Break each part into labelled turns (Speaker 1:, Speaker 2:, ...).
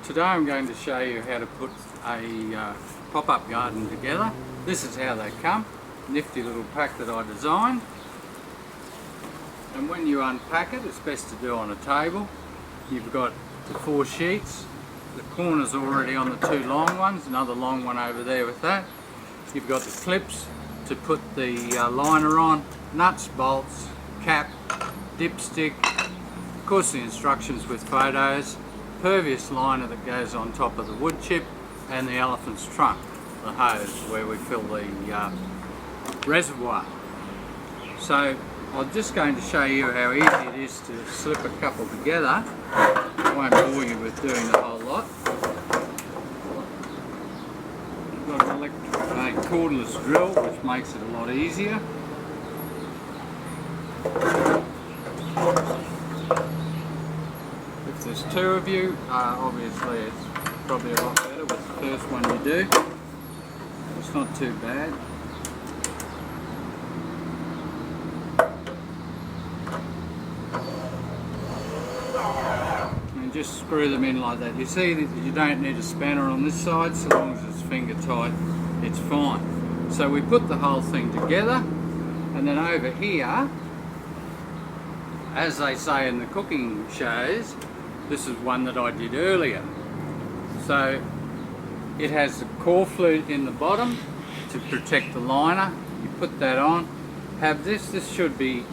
Speaker 1: Today I'm going to show you how to put a pop-up garden together. This is how they come. Nifty little pack that I designed. And when you unpack it, it's best to do on a table. You've got the 4 sheets. The corner's already on the 2 long ones, another long one over there with that. You've got the clips to put the liner on, nuts, bolts, cap, dipstick, of course the instructions with photos, pervious liner that goes on top of the wood chip, and the elephant's trunk, the hose where we fill the reservoir. So I'm just going to show you how easy it is to slip a couple together. I won't bore you with doing the whole lot. I've got an electric cordless drill which makes it a lot easier. If there's 2 of you, obviously it's probably a lot better with the first one you do. It's not too bad. And just screw them in like that. You see that you don't need a spanner on this side, so long as it's finger tight, it's fine. So we put the whole thing together, and then over here, as they say in the cooking shows, this is one that I did earlier. So it has the core flute in the bottom to protect the liner. You put that on. Have this should be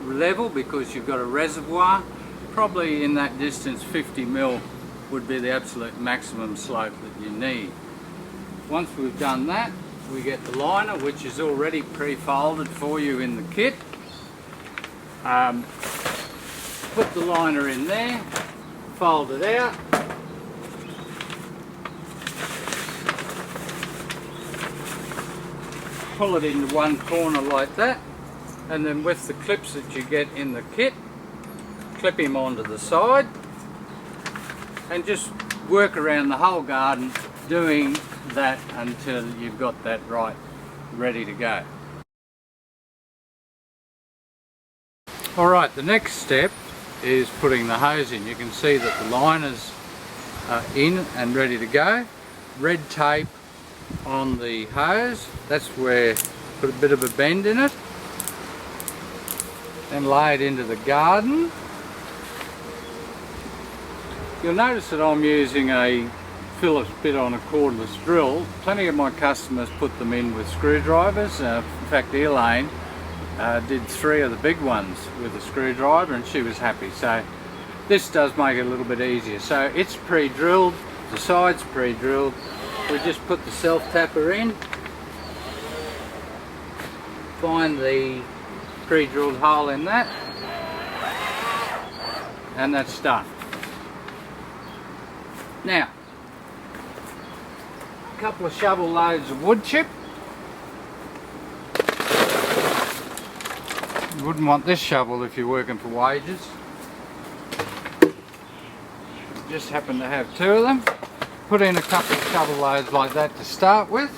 Speaker 1: level because you've got a reservoir. Probably in that distance 50 mil would be the absolute maximum slope that you need. Once we've done that, we get the liner, which is already pre-folded for you in the kit. Put the liner in there, fold it out, pull it into one corner like that, and then with the clips that you get in the kit, clip him onto the side and just work around the whole garden doing that until you've got that right, ready to go. Alright, the next step is putting the hose in. You can see that the liner's in and ready to go. Red tape on the hose, that's where put a bit of a bend in it. Then lay it into the garden. You'll notice that I'm using a Phillips bit on a cordless drill. Plenty of my customers put them in with screwdrivers. In fact, Elaine did 3 of the big ones with a screwdriver and she was happy. So this does make it a little bit easier. So it's pre-drilled, the side's pre-drilled. We just put the self-tapper in, find the pre-drilled hole in that, and that's done. Now, a couple of shovel loads of wood chip. You wouldn't want this shovel if you're working for wages. Just happen to have 2 of them. Put in a couple of shovel loads like that to start with.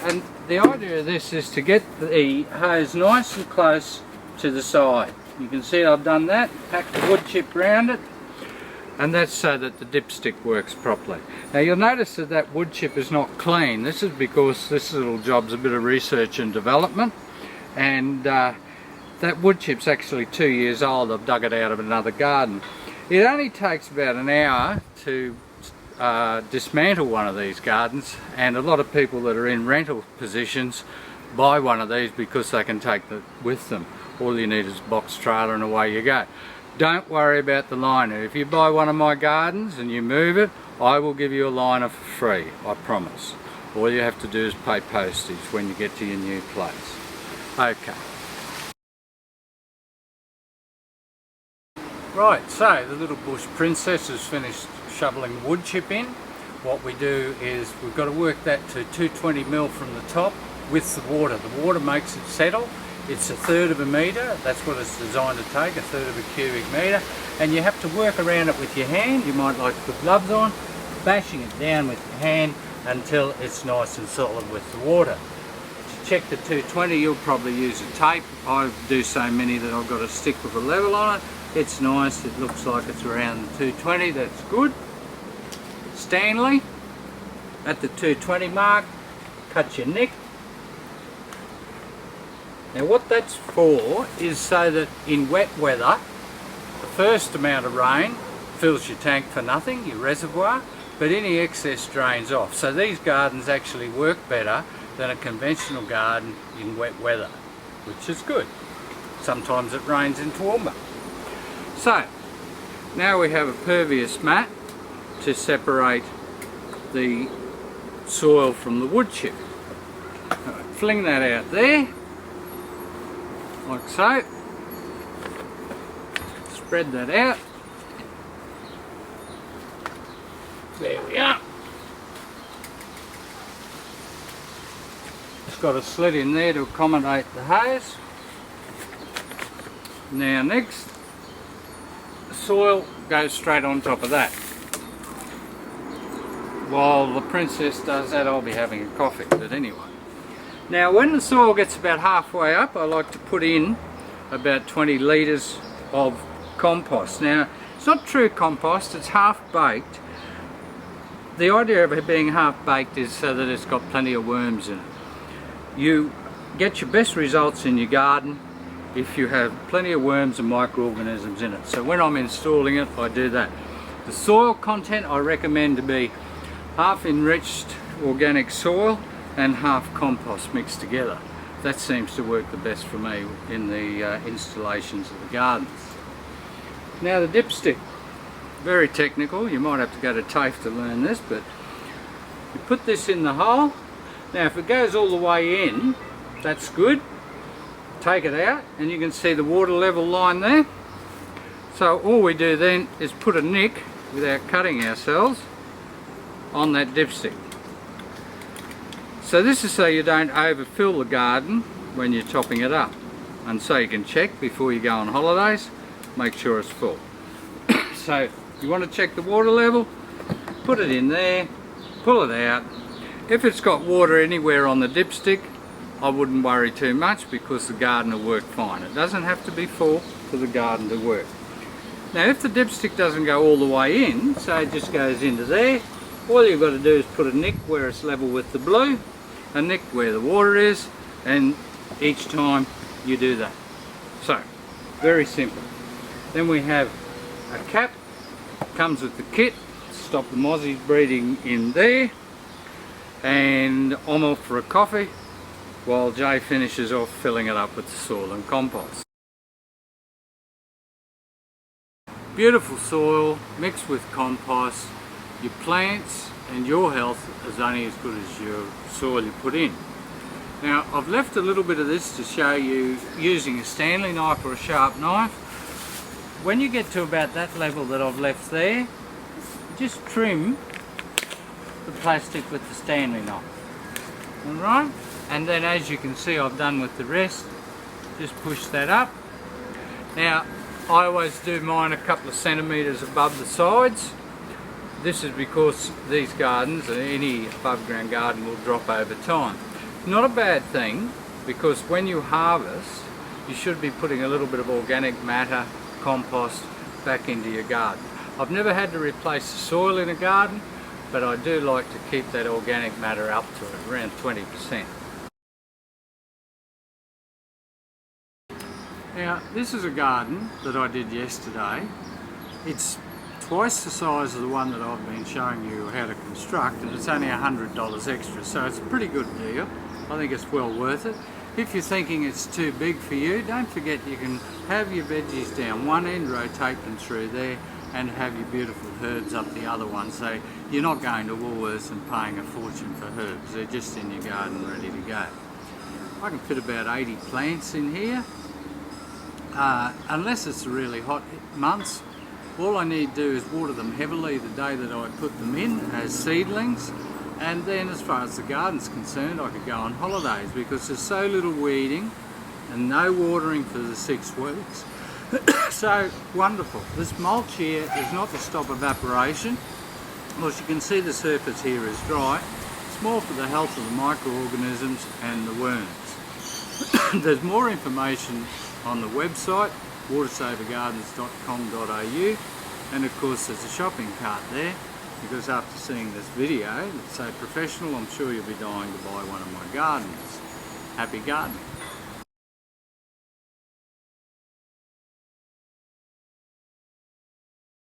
Speaker 1: And the idea of this is to get the hose nice and close to the side. You can see I've done that, packed the wood chip around it, and that's so that the dipstick works properly. Now you'll notice that that wood chip is not clean. This is because this little job's a bit of research and development, and that wood chip's actually 2 years old. I've dug it out of another garden. It only takes about an hour to dismantle one of these gardens, and a lot of people that are in rental positions buy one of these because they can take it with them. All you need is a box trailer and away you go. Don't worry about the liner. If you buy one of my gardens and you move it, I will give you a liner for free, I promise. All you have to do is pay postage when you get to your new place. Okay. Right, so the little bush princess has finished shoveling wood chip in. What we do is we've got to work that to 220 mil from the top with the water. The water makes it settle. It's 1/3 of a metre, that's what it's designed to take, 1/3 of a cubic metre. And you have to work around it with your hand. You might like to put gloves on, bashing it down with your hand until it's nice and solid with the water. To check the 220, you'll probably use a tape. I do so many that I've got a stick with a level on it. It's nice, it looks like it's around 220, that's good. Stanley at the 220 mark, cut your nick. Now what that's for is so that in wet weather, the first amount of rain fills your tank for nothing, your reservoir, but any excess drains off. So these gardens actually work better than a conventional garden in wet weather, which is good. Sometimes it rains in Toowoomba. So now we have a pervious mat to separate the soil from the wood chip. Fling that out there, like so. Spread that out. There we are. It's got a slit in there to accommodate the hose. Now next, the soil goes straight on top of that. While the princess does that, I'll be having a coffee, but anyway. Now when the soil gets about halfway up, I like to put in about 20 litres of compost. Now it's not true compost, it's half baked. The idea of it being half baked is so that it's got plenty of worms in it. You get your best results in your garden if you have plenty of worms and microorganisms in it. So when I'm installing it, I do that. The soil content I recommend to be half enriched organic soil and half compost mixed together. That seems to work the best for me in the installations of the gardens. Now the dipstick, very technical, you might have to go to TAFE to learn this, but you put this in the hole. Now if it goes all the way in, that's good. Take it out and you can see the water level line there. So all we do then is put a nick, without cutting ourselves, on that dipstick. So this is so you don't overfill the garden when you're topping it up, and so you can check before you go on holidays, make sure it's full. So you want to check the water level, put it in there, pull it out. If it's got water anywhere on the dipstick, I wouldn't worry too much because the garden will work fine. It doesn't have to be full for the garden to work. Now if the dipstick doesn't go all the way in, so it just goes into there, all you've got to do is put a nick where it's level with the blue, a nick where the water is, and each time you do that. So, very simple. Then we have a cap, comes with the kit, stop the mozzies breeding in there, and I'm off for a coffee while Jay finishes off filling it up with the soil and compost. Beautiful soil mixed with compost. Your plants and your health is only as good as your soil you put in. Now I've left a little bit of this to show you using a Stanley knife or a sharp knife. When you get to about that level that I've left there, just trim the plastic with the Stanley knife. Alright? And then as you can see I've done with the rest, just push that up. Now I always do mine a couple of centimetres above the sides. This is because these gardens, any above ground garden, will drop over time. Not a bad thing, because when you harvest you should be putting a little bit of organic matter, compost, back into your garden. I've never had to replace the soil in a garden, but I do like to keep that organic matter up to it, around 20%. Now this is a garden that I did yesterday. It's twice the size of the one that I've been showing you how to construct, and it's only $100 extra, so it's a pretty good deal. I think it's well worth it. If you're thinking it's too big for you, don't forget you can have your veggies down one end, rotate them through there, and have your beautiful herbs up the other one, so you're not going to Woolworths and paying a fortune for herbs. They're just in your garden ready to go. I can fit about 80 plants in here. Unless it's really hot months, all I need to do is water them heavily the day that I put them in as seedlings, and then as far as the garden's concerned I could go on holidays because there's so little weeding and no watering for the 6 weeks. So wonderful. This mulch here is not to stop evaporation. As you can see, the surface here is dry. It's more for the health of the microorganisms and the worms. There's more information on the website watersavergardens.com.au, and of course there's a shopping cart there because after seeing this video that's so professional, I'm sure you'll be dying to buy one of my gardens. Happy gardening.